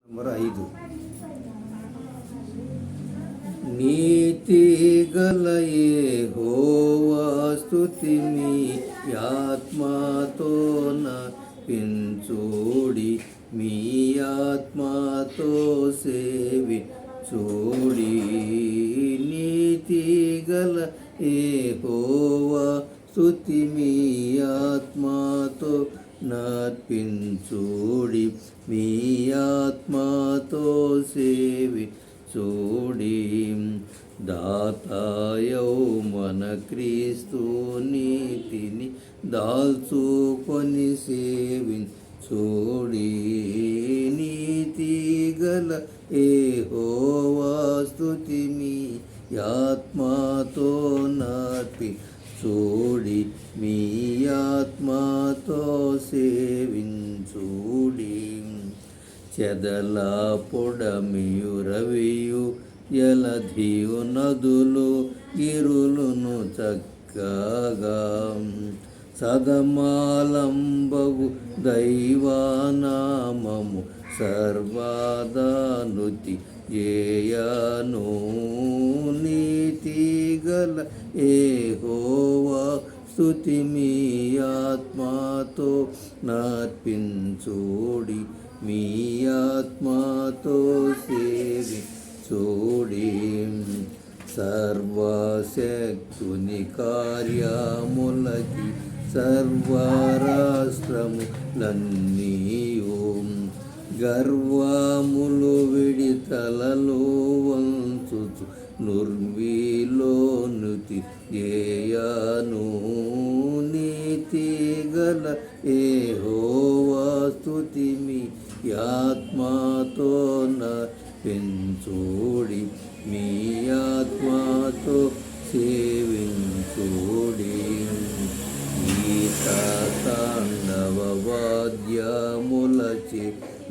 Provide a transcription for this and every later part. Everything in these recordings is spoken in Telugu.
నంబర్ 5. నీతి గల యెహోవా స్తుతిమి ఆత్మతో నర్పించుడి, మీ ఆత్మతో సేవించుడి. నీతి గల యెహోవా స్తుతిమి ఆత్మతో నర్పించుడి, మీ ఆత్మతో సేవించుడి. దాతాయౌ మన క్రీస్తు నీతిని దాల్చుకొని సేవించుడి. నీతి గల యెహోవా స్తుతిమి ఆత్మతో నర్పించుడి, మీ ఆత్మతో సేవించుడి. చెదల పొడమియు రవియు జలధియు నదులు గిరులును చక్కగా సదమాలంబగు దైవనామము సర్వదానుతి జేయను. నీతి గల యెహోవా స్తుతిమి ఆత్మతో నర్పించుడి, మీ ఆత్మతో సేవించుడి. సర్వశక్తుని కార్యములకి సర్వరాష్ట్రములన్నీయు గర్వములు విడితలలో వంచుచు నుర్విలోనుతి జేయను. నీతి గల యెహోవా స్తుతిమి ఆత్మతో నర్పించుడి, మీ ఆత్మతో సేవించుడి. గీత తాండవ వాద్యములచే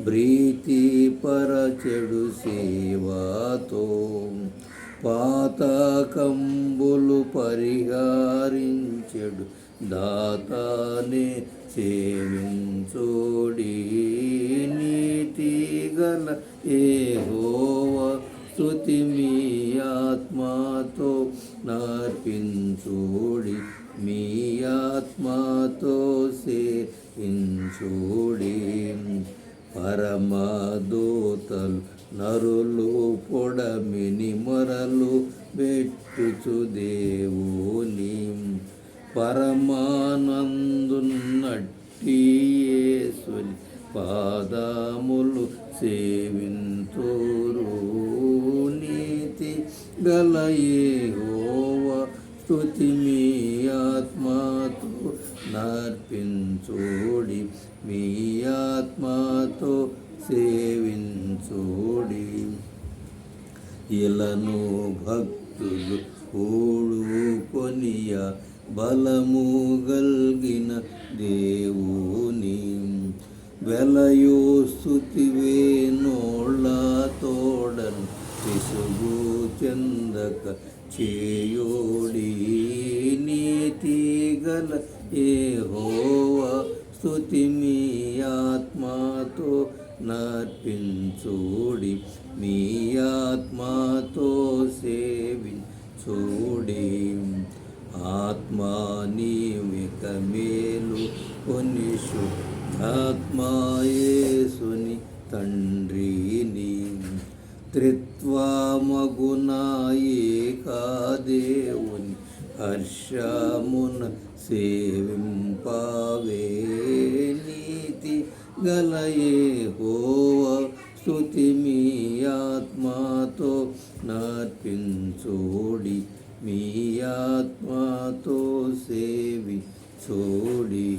ప్రీతి పరచెడు సేవతో పాతకంబులు పరిహరించెడు దాతానే సేవించుడి. నీతి గల యెహోవా స్తుతిమి ఆత్మతో నర్పించుడి, మీ ఆత్మతో సేవించుడి. పరమదూతలు నరులు పొడమిని మొరలు పెట్టుచు దేవుని పరమానందున్నట్టి యేసుని పాదములు సేవింతురు. నీతి గల యెహోవా స్తుతిమి ఆత్మతో నర్పించుడి, మీ ఆత్మతో సేవించుడి. ఇలను భక్తులు కూడుకొనియ బలము గల్గిన దేవుని వెలయు స్తుతివే నోళ్ళ తోడను విసుగు చెందక చేయుడి. నీతి గల యెహోవా స్తుతిమి ఆత్మతో నర్పించుడి, మీ ఆత్మతో సేవించుడి. ఆత్మ నీవిక మేలు కొనిషు ఆత్మయేసుని తండ్రిని త్రిత్వమగుణ ఏకదేవుని హర్షమున సేవింపవే. నీతి గల యెహోవా స్తుతిమి ఆత్మతో నర్పించుడి, మీ ఆత్మతో సేవించుడి.